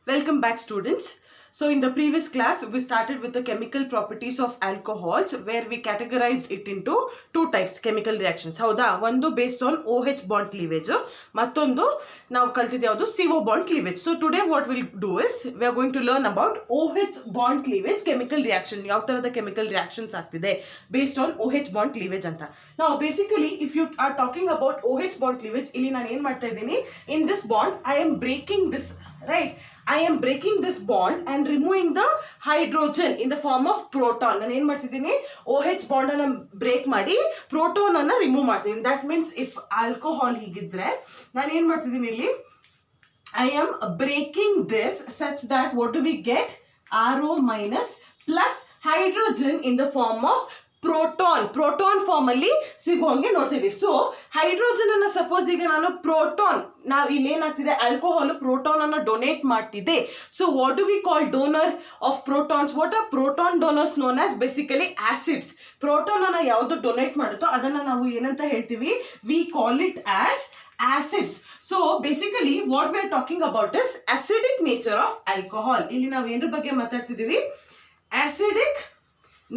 Welcome back, students. So in the previous class, we started with the chemical properties of alcohols where we categorized it into two types chemical reactions. ಹೌದಾ, ಒಂದು based on OH bond cleavage, ಮತ್ತೊಂದು ನಾವು ಕಲ್ತಿದ್ದು ಯಾವುದು CO bond cleavage. So today what we'll do is we are going to learn about OH bond cleavage chemical reaction. ಯಾವ ತರದ chemical reactions ಆಗ್ತಿದೆ based on OH bond cleavage ಅಂತ. Now basically if you are talking about OH bond cleavage, ಇಲ್ಲಿ ನಾನು ಏನು ಮಾಡ್ತಾ ಇದ್ದೀನಿ, in this bond I am breaking this, right? I am breaking this bond and removing the hydrogen in the form of proton. ನಾನು ಏನು ಮಾಡ್ತಿದ್ದೀನಿ, OH bond ಅನ್ನು break ಮಾಡಿ ಪ್ರೋಟಾನ್ ಅನ್ನು ರಿಮೂವ್ ಮಾಡ್ತೀನಿ. ದಟ್ ಮೀನ್ಸ್ ಇಫ್ ಆಲ್ಕೋಹಾಲ್ ಹೀಗಿದ್ರೆ ನಾನು ಏನು ಮಾಡ್ತಿದ್ದೀನಿ ಇಲ್ಲಿ, I am breaking this such that what do we get? RO minus plus hydrogen in the form of proton form ಅಲ್ಲಿ ಸಿಗುವಂಗೆ ನೋಡ್ತಿದ್ದೀವಿ. ಸೊ ಹೈಡ್ರೋಜನ್ ಅನ್ನ ಸಪೋಸ್ ಈಗ ನಾನು ಪ್ರೋಟಾನ್, ನಾವು ಇಲ್ಲಿ ಏನಾಗ್ತಿದೆ, ಆಲ್ಕೋಹಾಲ್ ಪ್ರೋಟಾನ್ ಅನ್ನ ಡೊನೇಟ್ ಮಾಡ್ತಿದೆ. So what do we call donor of protons? What are proton donors known as basically acids. ಪ್ರೋಟಾನ್ ಅನ್ನ ಯಾವುದು ಡೊನೇಟ್ ಮಾಡುತ್ತೋ ಅದನ್ನ ನಾವು ಏನಂತ ಹೇಳ್ತೀವಿ, we call it as acids. So basically what we are talking about is acidic nature of alcohol. ಇಲ್ಲಿ ನಾವು ಏನರ ಬಗ್ಗೆ ಮಾತಾಡ್ತಿದ್ದೀವಿ, acidic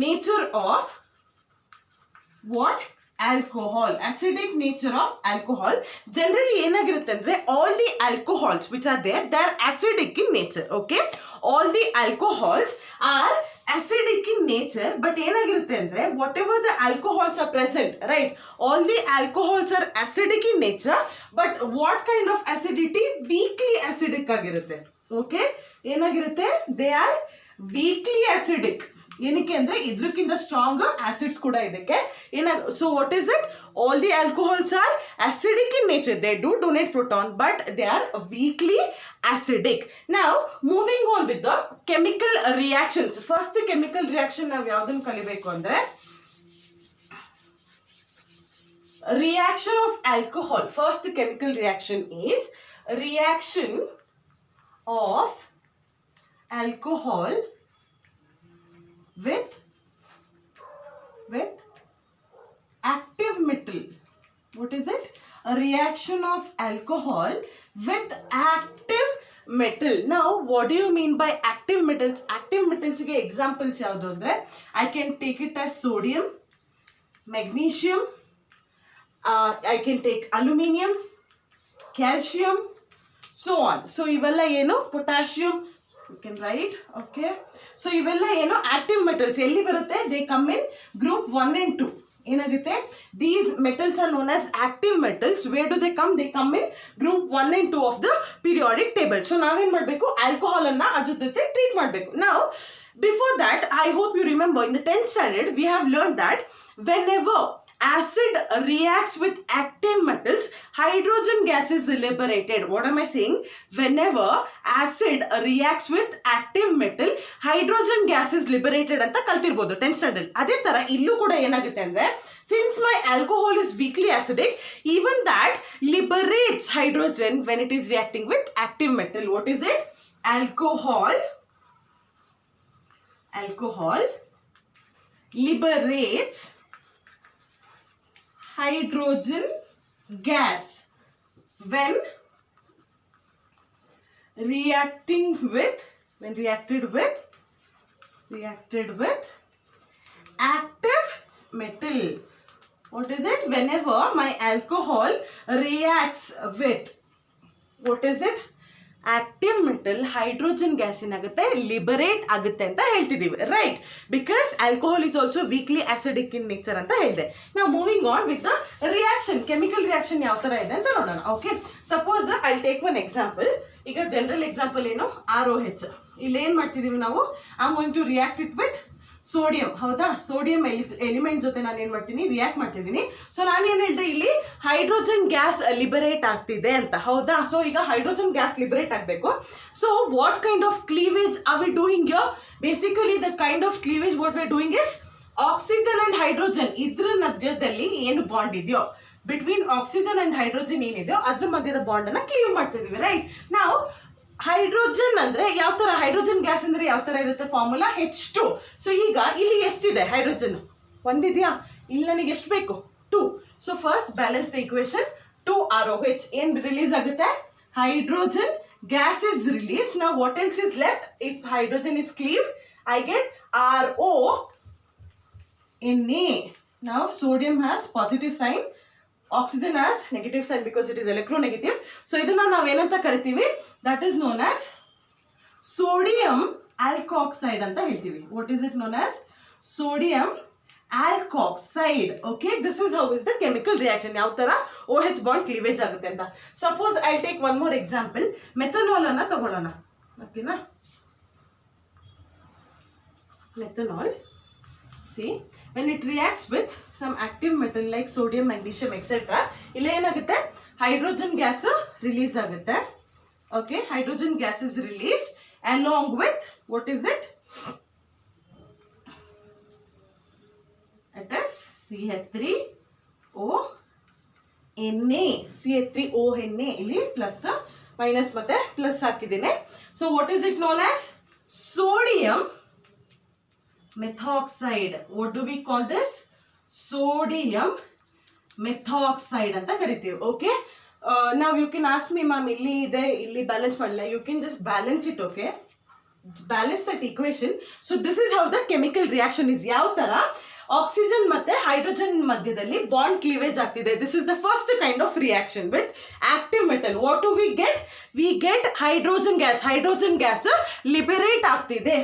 nature of what? Alcohol. Acidic nature of alcohol. Generally ಏನಾಗಿರುತ್ತೆ ಅಂದ್ರೆ all the alcohols which are there, they are acidic in nature. Okay, all the alcohols are acidic in nature, but ಏನಾಗಿರುತ್ತೆ ಅಂದ್ರೆ whatever the alcohols are present, right, all the alcohols are acidic in nature, but what kind of acidity? Weakly acidic ಆಗಿರುತ್ತೆ. Okay, ಏನಾಗಿರುತ್ತೆ, they are weakly acidic. ಏನಕ್ಕೆ ಅಂದ್ರೆ ಇದ್ರಕ್ಕಿಂತ strong acids ಕೂಡ ಇದಕ್ಕೆ ಏನಾಗ. So what is it? All the alcohols are acidic in nature. They do donate proton, but they are weakly acidic. Now moving on with the chemical reactions. First chemical reaction ನಾವು ಯಾವುದನ್ನು ಕಲಿಬೇಕು ಅಂದ್ರೆ, reaction of alcohol. First chemical reaction is reaction of alcohol with active metal. What is it? A reaction of alcohol with active metal. Now what do you mean by active metals? Active metals ಗೆ examples ಯಾವುದು ಅಂದ್ರೆ, I can take it as sodium, magnesium, I can take aluminium, calcium, so on. So ಇವೆಲ್ಲ ಏನು, potassium, you can write. Okay, so ಇವೆಲ್ಲ ಏನು active metals. ಎಲ್ಲಿ ಬರುತ್ತೆ? They come in group 1 and 2. ಏನಾಗುತ್ತೆ, these metals are known as active metals. Where do they come? They come in group 1 and 2 of the periodic table. So ನಾವೇನ್ ಮಾಡಬೇಕು, alcohol ಅನ್ನ ಅದ್ರ ಜೊತೆ ಟ್ರೀಟ್ ಮಾಡಬೇಕು. ನಾವು before that, I hope you remember, in the 10th standard we have learned that whenever acid reacts with active metals, hydrogen gas is liberated. What am I saying? Whenever acid reacts with active metal, hydrogen gas is liberated ಅಂತ ಕಲ್ತಿರ್ಬೋದು 10th standard. ಅದೇ ತರ ಇಲ್ಲೂ ಕೂಡ ಏನಾಗುತ್ತೆ ಅಂದ್ರೆ, since my alcohol is weakly acidic, even that liberates hydrogen when it is reacting with active metal. What is it? Alcohol liberates hydrogen gas when reacted with active metal. What is it? Whenever my alcohol reacts with, what is it? Active metal, hydrogen gas ಏನಾಗುತ್ತೆ, liberate ಆಗುತ್ತೆ ಅಂತ ಹೇಳ್ತಿದ್ದೀವಿ, right? Because alcohol is also weakly acidic in nature ಅಂತ ಹೇಳಿದೆ. ನಾವು moving on with the reaction. Chemical reaction ಯಾವ ತರ ಇದೆ ಅಂತ ನೋಡೋಣ. Okay, suppose I take one example. ಈಗ ಜನರಲ್ ಎಕ್ಸಾಂಪಲ್ ಏನು, ROH. ಇಲ್ಲಿ ಏನ್ ಮಾಡ್ತಿದೀವಿ ನಾವು, I am going to react it with sodium. ಹೌದಾ, ಸೋಡಿಯಂ ಎಲಿಮೆಂಟ್ ಜೊತೆ ನಾನು ಏನ್ ಮಾಡ್ತೀನಿ, ರಿಯಾಕ್ಟ್ ಮಾಡ್ತಿದ್ದೀನಿ. ಸೊ ನಾನು ಏನ್ ಹೇಳ್ದೆ, ಇಲ್ಲಿ ಹೈಡ್ರೋಜನ್ ಗ್ಯಾಸ್ ಲಿಬರೇಟ್ ಆಗ್ತಿದೆ ಅಂತ. ಹೌದಾ, ಸೊ ಈಗ ಹೈಡ್ರೋಜನ್ ಗ್ಯಾಸ್ ಲಿಬರೇಟ್ ಆಗಬೇಕು. So what kind of cleavage are we doing here? Basically the kind of cleavage what we are doing is oxygen and hydrogen ಇದ್ರ ಮಧ್ಯದಲ್ಲಿ ಏನು ಬಾಂಡ್ ಇದೆಯೋ, ಬಿಟ್ವೀನ್ ಆಕ್ಸಿಜನ್ ಅಂಡ್ ಹೈಡ್ರೋಜನ್ ಏನಿದೆಯೋ ಅದ್ರ ಮಧ್ಯದ bond ಅನ್ನ cleave ಮಾಡ್ತಿದೀವಿ, ರೈಟ್? ನಾವು ಹೈಡ್ರೋಜನ್ ಅಂದ್ರೆ ಯಾವ ತರ, ಹೈಡ್ರೋಜನ್ ಗ್ಯಾಸ್ ಅಂದ್ರೆ ಯಾವ ತರ ಇರುತ್ತೆ, ಫಾರ್ಮುಲಾ H2. ಸೊ ಈಗ ಇಲ್ಲಿ ಎಷ್ಟಿದೆ ಹೈಡ್ರೋಜನ್? ಒಂದಿದೆಯಾ? ಇಲ್ಲಿ ನನಗೆ ಎಷ್ಟು ಬೇಕು? 2. So first balance the equation. 2 ROH ಏನು ರಿಲೀಸ್ ಆಗುತ್ತೆ, hydrogen gas is released. Now what else is left? If hydrogen is cleaved, I get RO Na. Now sodium has positive sign, oxygen has negative sign because it is electronegative. So idana ನಾವು ಏನಂತ ಕರಿತೀವಿ? That is known as sodium alkoxide ಅಂತ ಹೇಳ್ತೀವಿ. What is it known as? Sodium alkoxide. Okay, this is how is the chemical reaction. ಯಾವ ತರ OH bond cleavage ಆಗುತ್ತೆ ಅಂತ. Suppose I'll take one more example. Methanol ಅನ್ನ ತಗೊಳ್ಳೋಣ. ಓಕೆನಾ? Methanol. See, when it reacts with some active metal like sodium, magnesium, etc. ಇಲ್ಲಿ ಏನಾಗುತ್ತೆ? Hydrogen gas release ಆಗುತ್ತೆ. Okay, hydrogen gas is released along with, what is it? It is CH3ONA. CH3ONA ಇಲ್ಲಿ plus minus ಮತ್ತೆ plus ಹಾಕಿದ್ದೇನೆ. So what is it known as? Sodium methoxide. What do we call this? Sodium methoxide ಅಂತ ಕರಿತೀವಿ. Okay, now you can ask me, ma'am, ಇಲ್ಲಿ ಇದೆ, ಇಲ್ಲಿ balance ಮಾಡಲ್ಲ. You can just balance it. Okay, balance that equation. So this is how the chemical reaction is. ಯಾವ ತರ oxygen ಮತ್ತೆ hydrogen ಮಧ್ಯದಲ್ಲಿ ಬಾಂಡ್ ಕ್ಲೀವೇಜ್ ಆಗ್ತಿದೆ. This is the first kind of reaction with active metal. What do we get? We get hydrogen gas. Hydrogen gas liberate ಆಗ್ತಿದೆ.